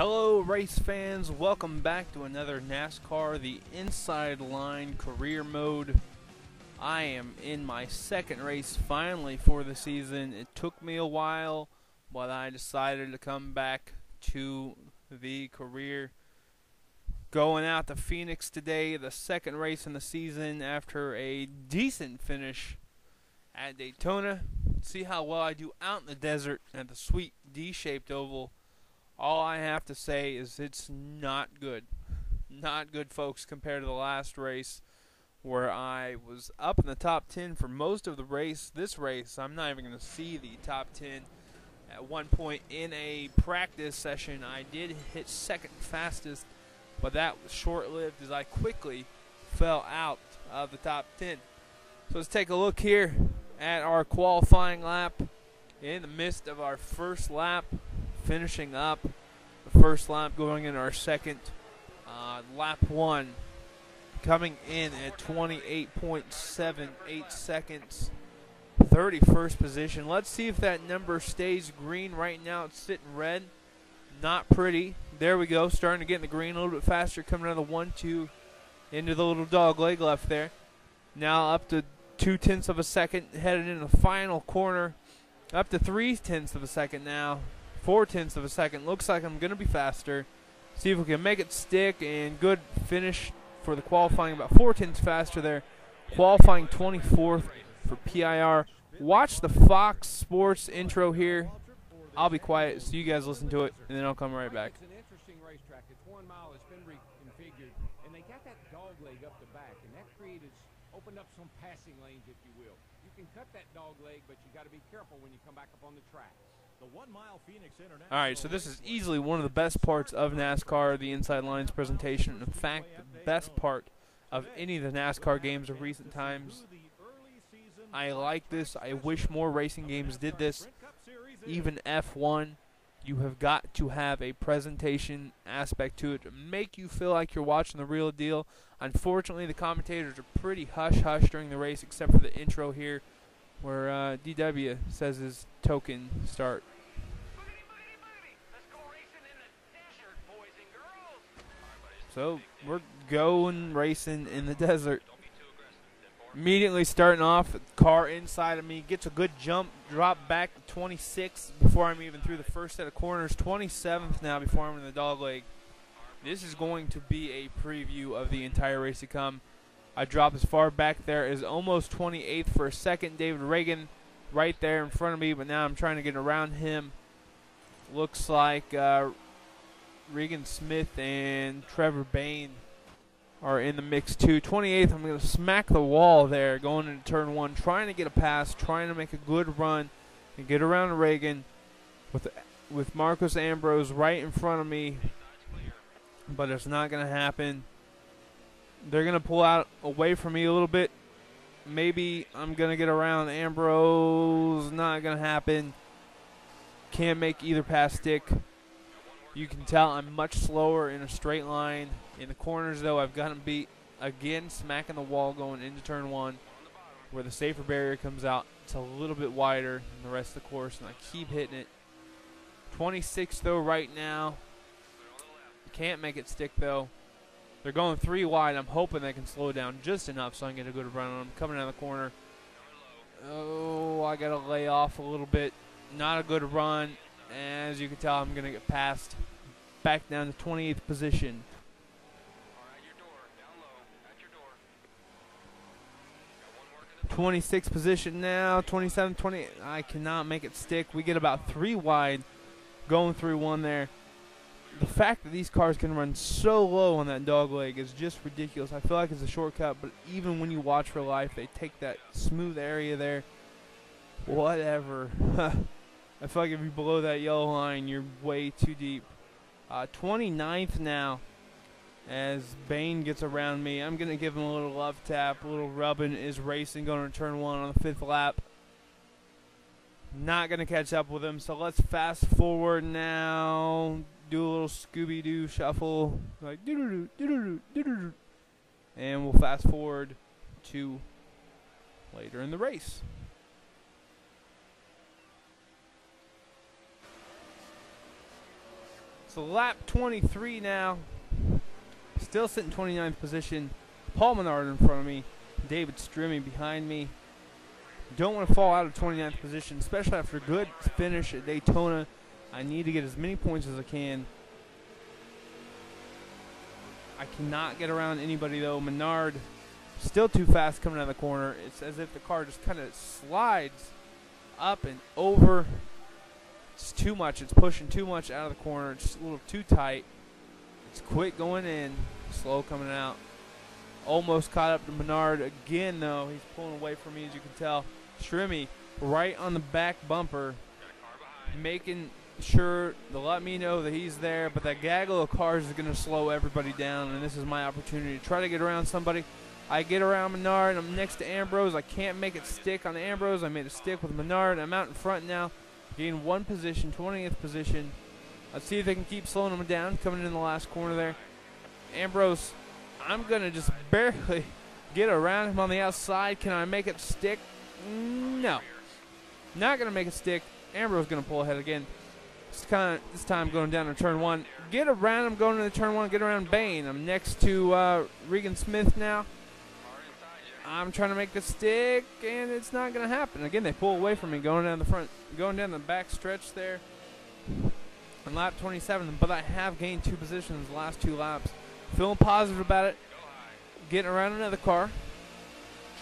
Hello race fans, welcome back to another NASCAR the Inside Line career mode. I am in my second race finally for the season. It took me a while, but I decided to come back to the career. Going out to Phoenix today, the second race in the season after a decent finish at Daytona. See how well I do out in the desert at the sweet D-shaped oval. All I have to say is it's not good. Not good, folks, compared to the last race where I was up in the top 10 for most of the race. This race, I'm not even going to see the top 10. At one point in a practice session, I did hit second fastest, but that was short-lived as I quickly fell out of the top 10. So let's take a look here at our qualifying lap. In the midst of our first lap, finishing up the first lap, going in our second. Lap 1 coming in at 28.78 seconds, 31st position. Let's see if that number stays green. Right now it's sitting red. Not pretty. There we go, starting to get in the green a little bit faster, coming out of the 1-2 into the little dog leg left there. Now up to 0.2 of a second, headed in the final corner. Up to 0.3 of a second now. 0.4 of a second. Looks like I'm going to be faster. See if we can make it stick, and good finish for the qualifying. About 0.4 faster there. Qualifying 24th for PIR. Watch the Fox Sports intro here. I'll be quiet so you guys listen to it, and then I'll come right back. It's an interesting racetrack. It's 1 mile. It's been reconfigured, and they got that dog leg up the back, and that opened up some passing lanes, if you will. You can cut that dog leg, but you got to be careful when you come back up on the track. The 1 mile Phoenix International. All right, so this is easily one of the best parts of NASCAR, the Inside Lines presentation. In fact, the best part of any of the NASCAR games of recent times. I like this. I wish more racing games did this. Even F1, you have got to have a presentation aspect to it to make you feel like you're watching the real deal. Unfortunately, the commentators are pretty hush-hush during the race, except for the intro here, where DW says his token start. So we're going racing in the desert. Immediately starting off, car inside of me gets a good jump, drop back to 26 before I'm even through the first set of corners. 27th now before I'm in the dog leg. This is going to be a preview of the entire race to come. I drop as far back there as almost 28th for a second. David Reagan right there in front of me, but now I'm trying to get around him. Looks like Regan Smith and Trevor Bayne are in the mix too. 28th, I'm going to smack the wall there going into turn 1, trying to get a pass, trying to make a good run and get around Reagan with Marcos Ambrose right in front of me, but it's not going to happen. They're going to pull out away from me a little bit. Maybe I'm going to get around Ambrose. Not going to happen. Can't make either pass stick. You can tell I'm much slower in a straight line. In the corners, though, I've got him beat. Again, smacking the wall going into turn 1, where the safer barrier comes out. It's a little bit wider than the rest of the course, and I keep hitting it. 26, though, right now. Can't make it stick, though. They're going 3 wide. I'm hoping they can slow down just enough so I can get a good run on them. Coming out of the corner. Oh, I got to lay off a little bit. Not a good run. As you can tell, I'm going to get passed back down to 28th position. 26th position now. 27, 20. I cannot make it stick. We get about 3 wide going through 1 there. The fact that these cars can run so low on that dog leg is just ridiculous. I feel like it's a shortcut, but even when you watch for life, they take that smooth area there. Whatever. I feel like if you're below that yellow line, you're way too deep. 29th now as Bayne gets around me. I'm going to give him a little love tap, a little rubbing is racing going to turn 1 on the 5th lap. Not going to catch up with him, so let's fast forward now. Do a little Scooby-Doo shuffle, like doo-doo-doo, doo-doo-doo, doo-doo-doo. And we'll fast forward to later in the race. So lap 23 now. Still sitting 29th position. Paul Menard in front of me. David Strimmy behind me. Don't want to fall out of 29th position, especially after a good finish at Daytona. I need to get as many points as I can. I cannot get around anybody though. Menard still too fast coming out of the corner. It's as if the car just kind of slides up and over. It's too much. It's pushing too much out of the corner. It's a little too tight. It's quick going in, slow coming out. Almost caught up to Menard again though. He's pulling away from me, as you can tell. Strimmy right on the back bumper, making sure to let me know that he's there, but that gaggle of cars is going to slow everybody down, and this is my opportunity to try to get around somebody. I get around Menard, I'm next to Ambrose. I can't make it stick on Ambrose. I made it stick with Menard. I'm out in front now, gain one position, 20th position. Let's see if they can keep slowing him down, coming in the last corner there. Ambrose, I'm going to just barely get around him on the outside. Can I make it stick? No. Not going to make it stick. Ambrose going to pull ahead again. This time going down to turn one. Get around him going into turn one. Get around Bain. I'm next to Regan Smith now. I'm trying to make it stick, and it's not going to happen. Again, they pull away from me going down the front, going down the back stretch there on lap 27. But I have gained 2 positions the last 2 laps. Feeling positive about it. Getting around another car.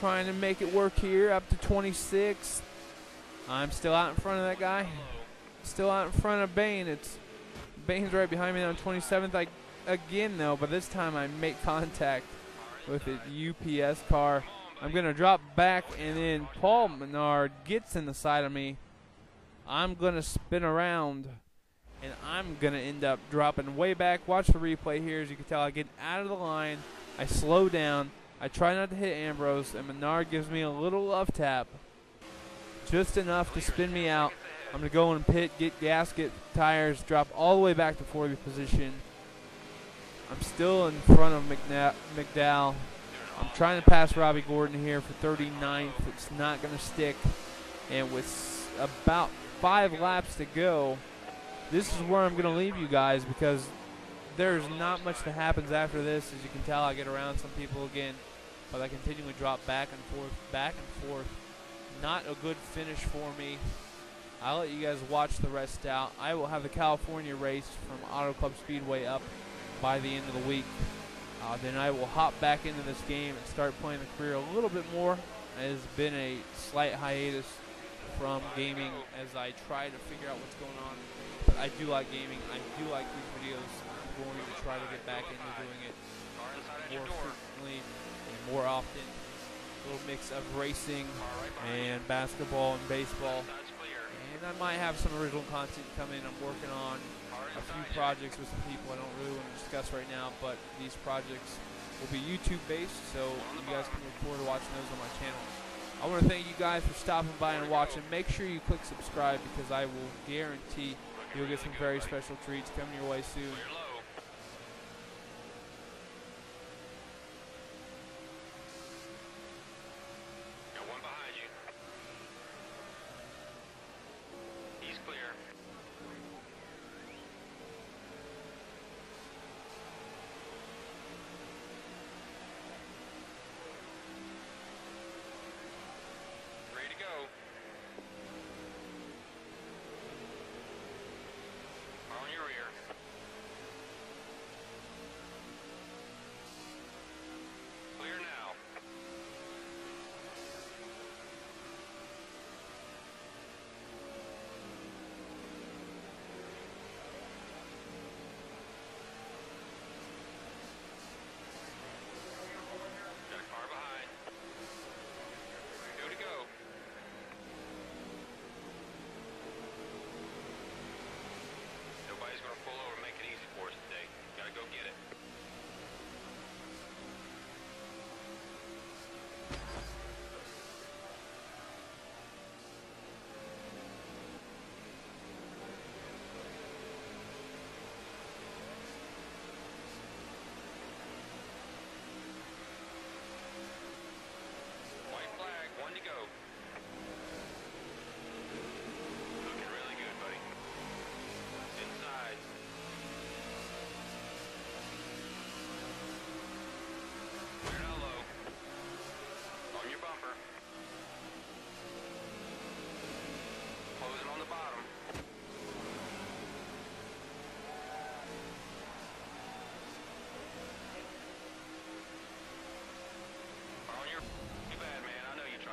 Trying to make it work here up to 26. I'm still out in front of that guy. Still out in front of Bain. Bain's right behind me on 27th again though, but this time I make contact with the UPS car. I'm going to drop back, and then Paul Menard gets in the side of me. I'm going to spin around, and I'm going to end up dropping way back. Watch the replay here. As you can tell, I get out of the line. I slow down. I try not to hit Ambrose, and Menard gives me a little love tap. Just enough to spin me out. I'm going to go in pit, get gas, get tires, drop all the way back to 40th position. I'm still in front of McDowell. I'm trying to pass Robbie Gordon here for 39th. It's not going to stick. And with about 5 laps to go, this is where I'm going to leave you guys, because there's not much that happens after this. As you can tell, I get around some people again, but I continually drop back and forth. Not a good finish for me. I'll let you guys watch the rest out. I will have the California race from Auto Club Speedway up by the end of the week. Then I will hop back into this game and start playing the career a little bit more. It has been a slight hiatus from gaming as I try to figure out what's going on. But I do like gaming. I do like these videos. I'm going to try to get back into doing it more frequently and more often. A little mix of racing and basketball and baseball. And I might have some original content coming. I'm working on a few projects with some people I don't really want to discuss right now, but these projects will be YouTube based, so you guys can look forward to watching those on my channel. I want to thank you guys for stopping by and watching. Make sure you click subscribe, because I will guarantee you'll get some very special treats coming your way soon.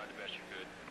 the best you could.